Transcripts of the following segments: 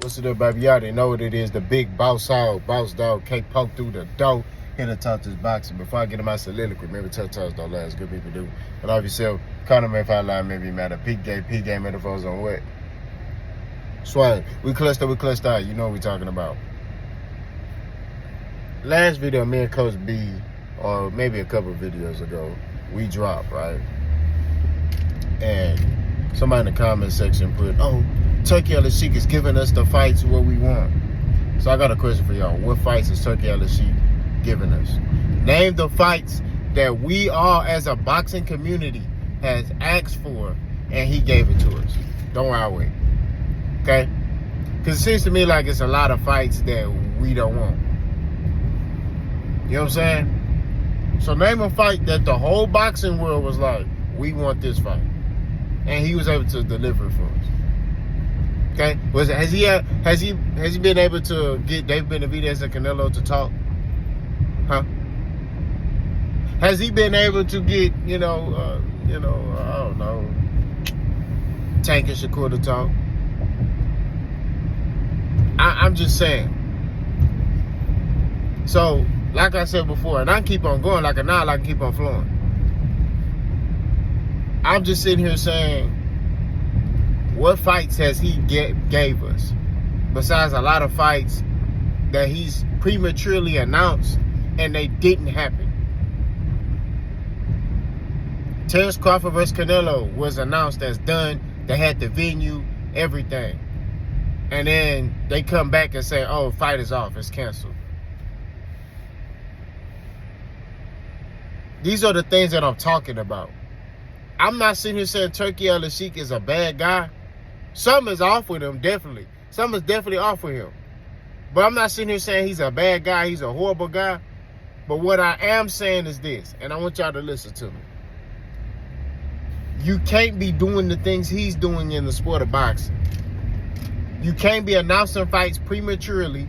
What's it up, baby? You already know what it is. The big boss dog can't poke through the door. Here to talk this boxing. Before I get in my soliloquy, maybe talks don't last. Good people do. And love yourself. Kind of if I lie, maybe matter. Peak game metaphors on what? Swag. We clutched out. You know what we talking about. Last video, me and Coach B, or maybe a couple of videos ago, we dropped, right? And somebody in the comment section put, Turki Alalshikh is giving us the fights what we want. So I got a question for y'all. What fights is Turki Alalshikh giving us? Name the fights that we all as a boxing community has asked for and he gave it to us. Don't worry, I'll wait. Okay? Because it seems to me like it's a lot of fights that we don't want. You know what I'm saying? So name a fight that the whole boxing world was like, we want this fight. And he was able to deliver it for us. Okay, has he been able to get David Benavidez and Canelo to talk? Huh? Has he been able to get I don't know, Tank and Shakur to talk? I'm just saying. So, like I said before, and I keep on going like a knot, I can keep on flowing. I'm just sitting here saying, what fights has he gave us? Besides a lot of fights that he's prematurely announced and they didn't happen. Terence Crawford vs. Canelo was announced as done. They had the venue, everything. And then they come back and say, fight is off, it's canceled. These are the things that I'm talking about. I'm not sitting here saying Turki Alalshikh is a bad guy. Something is off with him, definitely. Something is definitely off with him. But I'm not sitting here saying he's a bad guy, he's a horrible guy. But what I am saying is this, and I want y'all to listen to me. You can't be doing the things he's doing in the sport of boxing. You can't be announcing fights prematurely,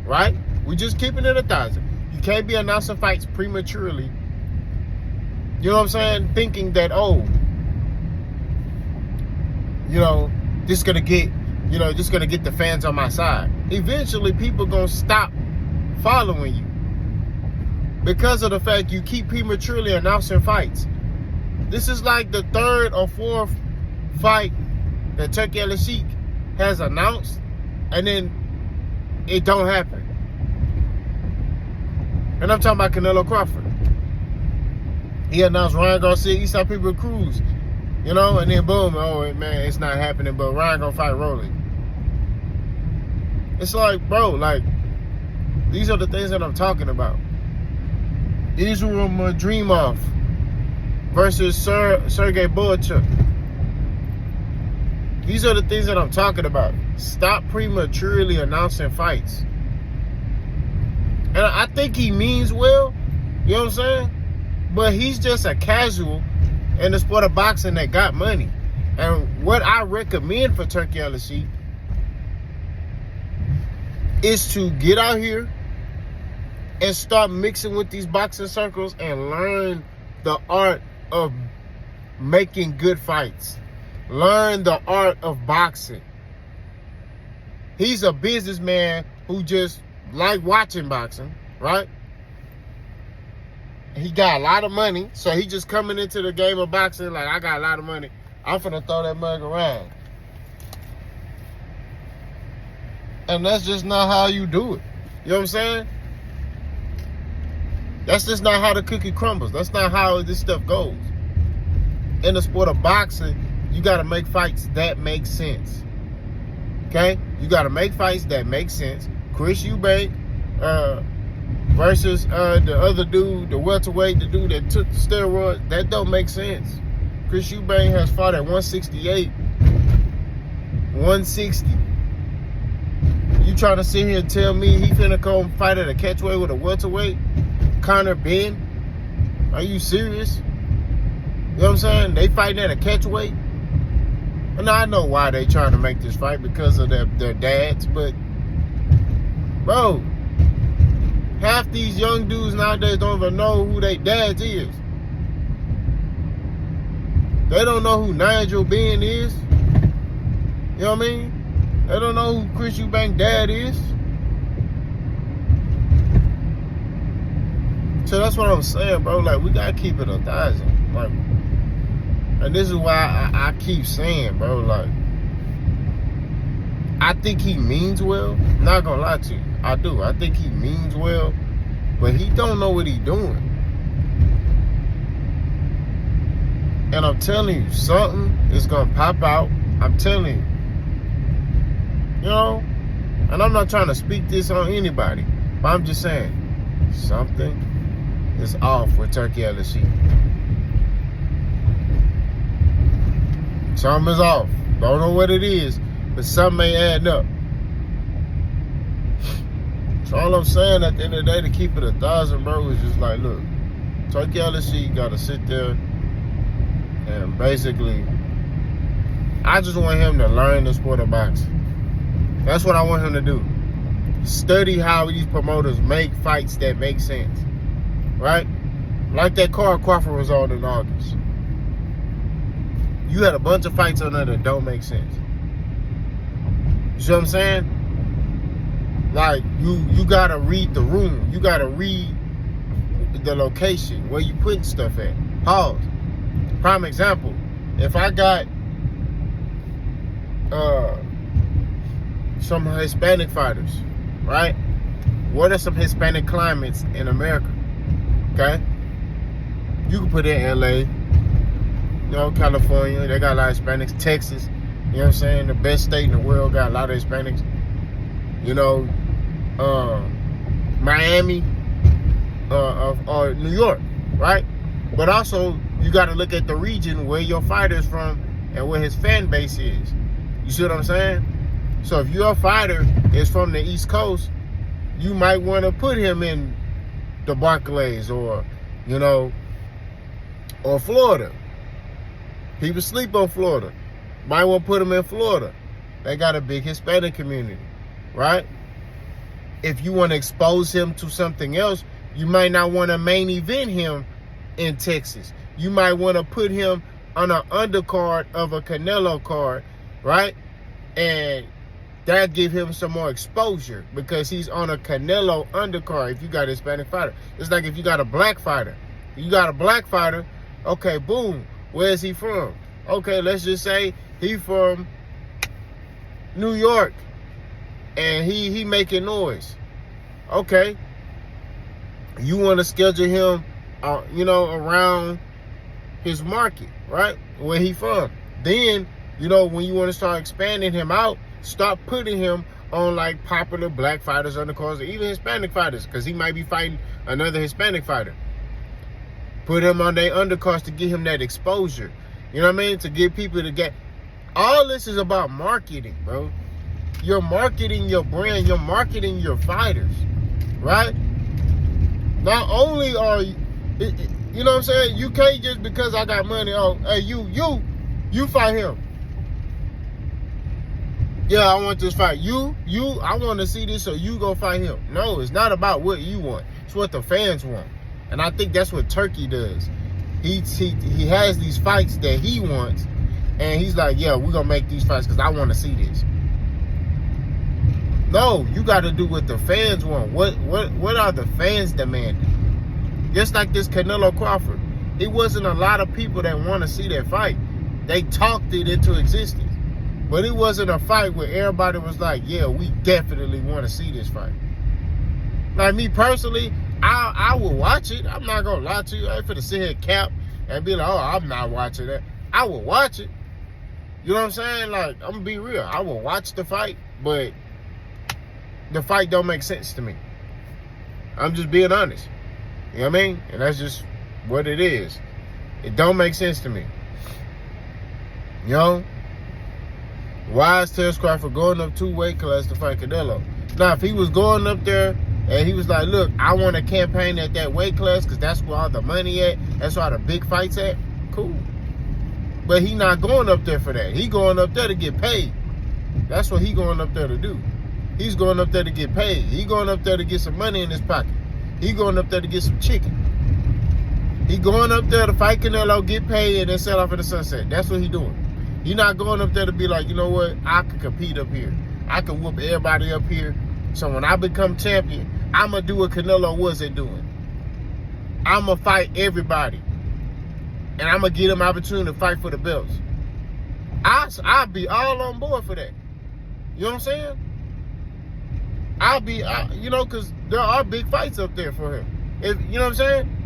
right? We're just keeping it 1,000. You can't be announcing fights prematurely. You know what I'm saying? Thinking that, this is gonna get the fans on my side. Eventually, people gonna stop following you because of the fact you keep prematurely announcing fights. This is like the 3rd or 4th fight that Turki Alalshikh has announced, and then it don't happen. And I'm talking about Canelo Crawford. He announced Ryan Garcia, Eastside People Cruz, and then boom, man, it's not happening, but Ryan gonna fight Rolling. It's like, bro, these are the things that I'm talking about. Israel Madrimov versus Sergey Boychuk. These are the things that I'm talking about. Stop prematurely announcing fights. And I think he means well, you know what I'm saying? But he's just a casual in the sport of boxing that got money. And what I recommend for Turki Alalshikh is to get out here and start mixing with these boxing circles and learn the art of making good fights. Learn the art of boxing. He's a businessman who just like watching boxing, right? He got a lot of money, so he just coming into the game of boxing like, I got a lot of money. I'm finna throw that mug around. And that's just not how you do it. You know what I'm saying? That's just not how the cookie crumbles. That's not how this stuff goes. In the sport of boxing, you got to make fights that make sense. Okay? You got to make fights that make sense. Chris Eubank versus the other dude, the welterweight, the dude that took the steroids, that don't make sense. Chris Eubank has fought at 168, 160. You trying to sit here and tell me he finna come fight at a catchweight with a welterweight? Conor Ben? Are you serious? You know what I'm saying? They fighting at a catchweight. And I know why they trying to make this fight, because of their dads, but bro, half these young dudes nowadays don't even know who their dads is. They don't know who Nigel Ben is. You know what I mean? They don't know who Chris Eubank dad is. So that's what I'm saying, bro. Like, we gotta keep it 1,000. Like, and this is why I keep saying, bro, like, I think he means well. I'm not gonna lie to you. I do. I think he means well, but he don't know what he's doing. And I'm telling you, something is gonna pop out. I'm telling you. You know? And I'm not trying to speak this on anybody, but I'm just saying, something is off with Turki Alalshikh. Something is off. Don't know what it is, but something may add up. So all I'm saying at the end of the day, to keep it 1,000, bro, is just like, look, Turki Alalshikh gotta sit there and basically, I just want him to learn the sport of boxing. That's what I want him to do. Study how these promoters make fights that make sense. Right? Like that card Crawford was on in August. You had a bunch of fights on there that don't make sense. You see what I'm saying? Like, you gotta read the room. You gotta read the location, where you putting stuff at. Pause. Prime example. If I got some Hispanic fighters, right? What are some Hispanic climates in America? Okay? You can put in LA, you know, California, they got a lot of Hispanics. Texas, you know what I'm saying? The best state in the world, got a lot of Hispanics. You know, Miami, or New York, right? But also, you got to look at the region where your fighter's from and where his fan base is. You see what I'm saying? So if your fighter is from the East Coast, you might want to put him in the Barclays or, you know, or Florida. People sleep on Florida. Might want to put him in Florida. They got a big Hispanic community, right? If you want to expose him to something else, you might not want to main event him in Texas. You might want to put him on an undercard of a Canelo card, right? And that give him some more exposure because he's on a Canelo undercard if you got a Hispanic fighter. It's like if you got a black fighter. You got a black fighter, okay, boom. Where's he from? Okay, let's just say he from New York and he making noise. Okay. You want to schedule him, you know, around his market, right? Where he from. Then, you know, when you want to start expanding him out, start putting him on like popular black fighters undercards or even Hispanic fighters, because he might be fighting another Hispanic fighter. Put him on their undercards to get him that exposure. You know what I mean? To get people to get. All this is about marketing, bro. You're marketing your brand. You're marketing your fighters, right? Not only are you, you know what I'm saying? You can't just because I got money. Oh, hey, you fight him. Yeah, I want this fight. I want to see this, so you go fight him. No, it's not about what you want. It's what the fans want. And I think that's what Turki does. He has these fights that he wants, and he's like, yeah, we're going to make these fights because I want to see this. No, you got to do what the fans want. What are the fans demanding? Just like this Canelo Crawford. It wasn't a lot of people that want to see that fight. They talked it into existence. But it wasn't a fight where everybody was like, yeah, we definitely want to see this fight. Like me personally, I will watch it. I'm not going to lie to you. I ain't finna sit here cap and be like, oh, I'm not watching that. I will watch it. You know what I'm saying? Like, I'm going to be real. I will watch the fight, but the fight don't make sense to me. I'm just being honest. You know what I mean? And that's just what it is. It don't make sense to me. You know? Why is Terence Crawford going up 2 weight classes to fight Canelo? Now, if he was going up there and he was like, look, I want to campaign at that weight class because that's where all the money at, that's where all the big fights at, cool. But he not going up there for that. He going up there to get paid. That's what he going up there to do. He's going up there to get paid. He going up there to get some money in his pocket. He going up there to get some chicken. He going up there to fight Canelo, get paid, and then sell off in the sunset. That's what he doing. You're not going up there to be like, you know what, I can compete up here. I can whoop everybody up here. So when I become champion, I'm going to do what Canelo wasn't doing. I'm going to fight everybody. And I'm going to give them opportunity to fight for the belts. I'll be all on board for that. You know what I'm saying? Because there are big fights up there for him. If you know what I'm saying?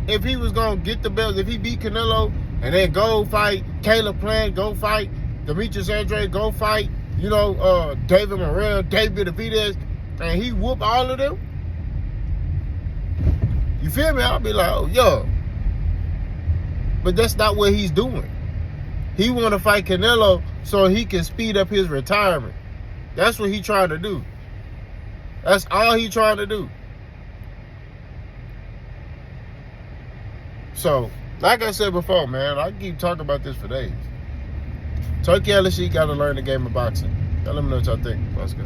If he was going to get the belts, if he beat Canelo and then go fight Caleb Plant, go fight Demetrius Andrade, go fight, David Morrell, David Benavidez, and he whoop all of them, you feel me? I'll be like, oh, yo. But that's not what he's doing. He want to fight Canelo so he can speed up his retirement. That's what he trying to do. That's all he trying to do. So, like I said before, man, I keep talking about this for days. Turki Alalshikh got to learn the game of boxing. Y'all let me know what y'all think. Let's go.